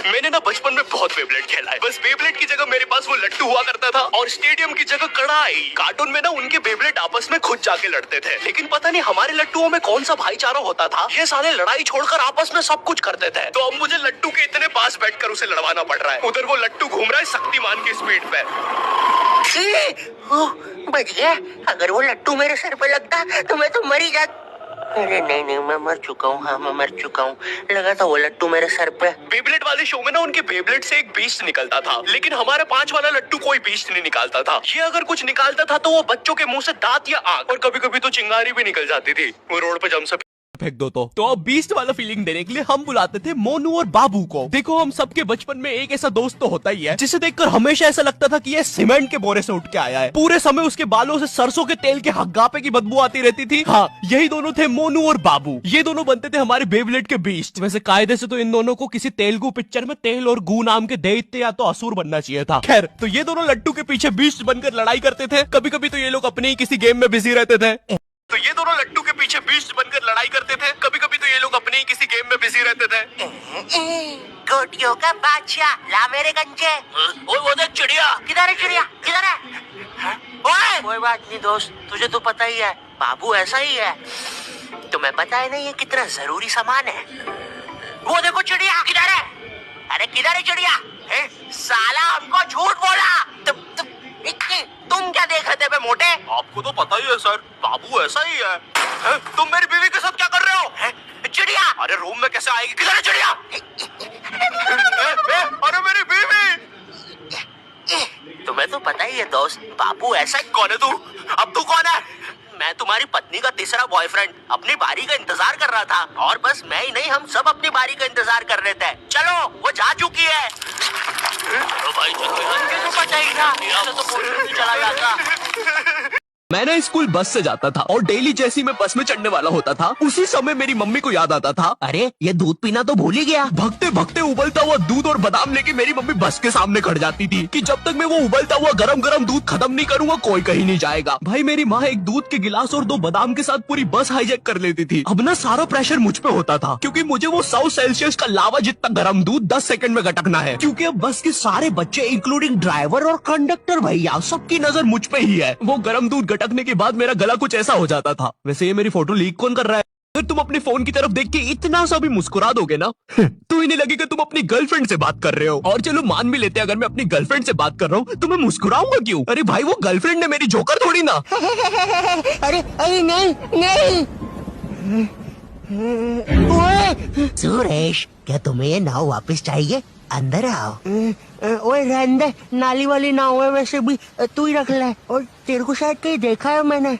मैंने ना बचपन में बहुत बेब्लेड खेला है। बस बेब्लेड की जगह मेरे पास वो लट्टू हुआ करता था और स्टेडियम की जगह कड़ाई। कार्टून में ना उनके बेब्लेड आपस में खुद जाके लड़ते थे, लेकिन पता नहीं हमारे लट्टुओं में कौन सा भाईचारा होता था, ये साले लड़ाई छोड़कर आपस में सब कुछ करते थे। तो अब मुझे लट्टू के इतने पास बैठकर उसे लड़वाना पड़ रहा है। उधर वो लट्टू घूम रहा है शक्तिमान की स्पीड पे। बच गया। अगर वो लट्टू मेरे सर पे लगता तो मैं तो मर ही जाता। अरे नहीं, मैं मर चुका हूँ। हाँ, मैं मर चुका हूँ। लगा था वो लट्टू मेरे सर पे। बेब्लेड वाले शो में ना उनके बेब्लेड से एक बीस्ट निकलता था, लेकिन हमारा 5 वाला लट्टू कोई बीस्ट नहीं निकालता था। ये अगर कुछ निकालता था तो वो बच्चों के मुंह से दांत या आंख और कभी कभी तो चिंगारी भी निकल जाती थी। वो रोड पे जम से फेंक दो तो अब बीस्ट वाला फीलिंग देने के लिए हम बुलाते थे मोनू और बाबू को। देखो, हम सबके बचपन में एक ऐसा दोस्त तो होता ही है जिसे देखकर हमेशा ऐसा लगता था कि ये सीमेंट के बोरे से उठ के आया है। पूरे समय उसके बालों से सरसों के तेल के हग्गापे की बदबू आती रहती थी। हाँ, यही दोनों थे मोनू और बाबू। ये दोनों बनते थे हमारे बेब्लेड के बीस्ट। वैसे कायदे से तो इन दोनों को किसी तेलुगु पिक्चर में तेल और गू नाम के दैत्य या तो असुर बनना चाहिए था। खैर, तो ये दोनों लट्टू के पीछे बीस्ट बनकर लड़ाई करते थे। कभी कभी तो ये लोग अपने ही किसी गेम में बिजी रहते थे। तो ये दोनों लट्टू के पीछे बीस्ट बनकर लड़ाई करते थे। कभी कभी तो ये लोग अपने ही किसी गेम में बिजी रहते थे। गोटियों का बादशाह, ला मेरे गंजे। वो देख चिड़िया। किधर है चिड़िया? किधर है? ओए, कोई बात नहीं दोस्त, तुझे तो पता ही है बाबू ऐसा ही है। तुम्हें पता है ना ये कितना जरूरी सामान है। वो देखो चिड़िया किधर है? अरे किधर है चिड़िया? साला हमको झूठ बोला। तुम क्या देख रहे थे बे मोटे? आपको तो पता ही है सर, बाबू ऐसा ही है। तुम मेरी बीवी के साथ क्या कर रहे हो? चिड़िया अरे रूम में कैसे आएगी? किधर है चिड़िया? अरे मेरी बीवी। तुम्हें तो पता ही है दोस्त, बाबू ऐसा ही। कौन है तू? अब तू कौन है? मैं तुम्हारी पत्नी का तीसरा बॉयफ्रेंड अपनी बारी का इंतजार कर रहा था। और बस मैं ही नहीं, हम सब अपनी बारी का इंतजार कर रहे थे। चलो, वो जा चुकी है। तो भाई तो पता ही था, तो पुलिस चला जाता। मैं ना स्कूल बस से जाता था और डेली जैसी मैं बस में चढ़ने वाला होता था, उसी समय मेरी मम्मी को याद आता था, अरे ये दूध पीना तो भूल ही गया। भगते भगते उबलता हुआ दूध और बादाम लेके मेरी मम्मी बस के सामने खड़ जाती थी कि जब तक मैं वो उबलता हुआ गरम गरम दूध खत्म नहीं करूंगा कोई कहीं नहीं जाएगा। भाई, मेरी माँ एक दूध के गिलास और 2 बादाम के साथ पूरी बस हाईजैक कर लेती थी। अब ना सारा प्रेशर मुझ पे होता था, क्योंकि मुझे वो 100 सेल्सियस का लावा जितना गर्म दूध 10 सेकंड में गटकना है। क्योंकि अब बस के सारे बच्चे इंक्लूडिंग ड्राइवर और कंडक्टर भैया सबकी नजर मुझ पे ही है। वो गर्म दूध गटकने के बाद मेरा गला कुछ ऐसा हो जाता था। वैसे ये मेरी फोटो लीक कौन कर रहा है? अगर तुम अपने फोन की तरफ देख के इतना सा भी मुस्कुरा दोगे ना तो इन्हें लगेगा तुम अपनी गर्लफ्रेंड से बात कर रहे हो। और चलो मान भी लेते हैं अगर मैं अपनी गर्लफ्रेंड से बात कर रहा हूँ तो मैं मुस्कुराऊंगा क्यों? अरे भाई, वो गर्लफ्रेंड है मेरी, जोकर थोड़ी ना। अरे नहीं। सुरेश, क्या तुम्हें ये नाव वापस चाहिए? अंदर आओ। ओए रहने दे, नाली वाली नाव है वैसे भी, तू ही रख ले। और तेरे को शायद कहीं देखा है मैंने।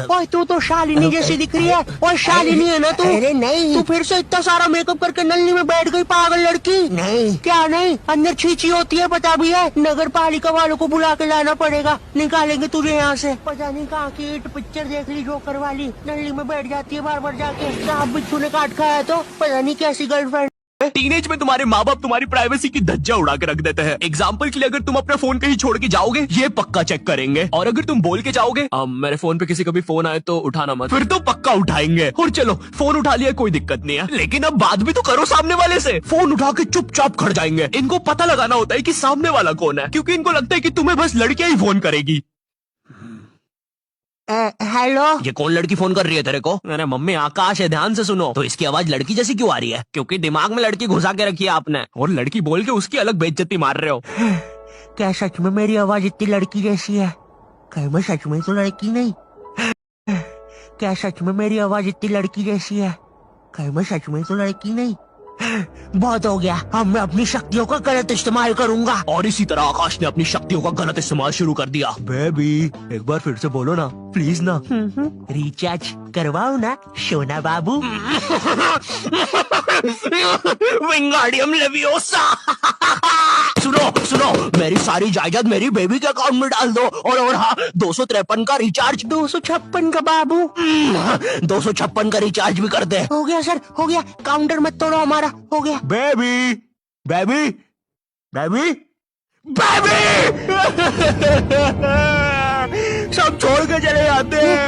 ओए तू तो शालिनी जैसी दिख रही है। और शालिनी है ना तू? अरे नहीं, तू फिर से इतना सारा मेकअप करके नल्ली में बैठ गई पागल लड़की। नहीं क्या नहीं, अंदर छींची होती है पता भी है। नगर पालिका वालों को बुला के लाना पड़ेगा, निकालेंगे तुझे यहाँ से। पता नहीं कहाँ की पिक्चर देख ली जोकर वाली, नल्ली में बैठ जाती है बार बार जाके। सांप बिच्छू ने काट खाया तो पता नहीं कैसी गर्लफ्रेंड। टीनेज में तुम्हारे माँ बाप तुम्हारी प्राइवेसी की धज्जा उड़ा के रख देते हैं। एग्जाम्पल के लिए अगर तुम अपना फोन कहीं छोड़ के जाओगे ये पक्का चेक करेंगे, और अगर तुम बोल के जाओगे मेरे फोन पे किसी का भी फोन आए तो उठाना मत, फिर तो पक्का उठाएंगे। और चलो फोन उठा लिया कोई दिक्कत नहीं है, लेकिन अब बात भी तो करो सामने वाले से। फोन उठा के चुपचाप खड़ जाएंगे। इनको पता लगाना होता है कि सामने वाला कौन है, क्योंकि इनको लगता है कि तुम्हें बस लड़कियां ही फोन करेगी। हेलो, ये कौन लड़की फोन कर रही है तेरे को? अरे मम्मी, आकाश है, ध्यान से सुनो। तो इसकी आवाज लड़की जैसी क्यों आ रही है? क्योंकि दिमाग में लड़की घुसा के रखी है आपने, और लड़की बोल के उसकी अलग बेइज्जती मार रहे हो। क्या सच में मेरी आवाज इतनी लड़की जैसी है? कहीं मैं सच में तो लड़की नहीं? क्या सच में मेरी आवाज इतनी लड़की जैसी है? कहीं मैं सच में तो लड़की नहीं? बहुत हो गया, अब मैं अपनी शक्तियों का गलत इस्तेमाल करूंगा। और इसी तरह आकाश ने अपनी शक्तियों का गलत इस्तेमाल शुरू कर दिया। बेबी, एक बार फिर से बोलो ना प्लीज ना। रिचार्ज करवाओ ना सोना बाबू। विंगाडियम लेवियोसा। सुनो, मेरी सारी जायदाद मेरी बेबी के अकाउंट में डाल दो। और हाँ, 253 का रिचार्ज। 256 का बाबू। 256 का रिचार्ज भी कर दे। हो गया सर, हो गया। काउंटर मत तोड़ो हमारा, हो गया। बेबी बेबी बेबी बेबी सब छोड़ के चले जाते हैं।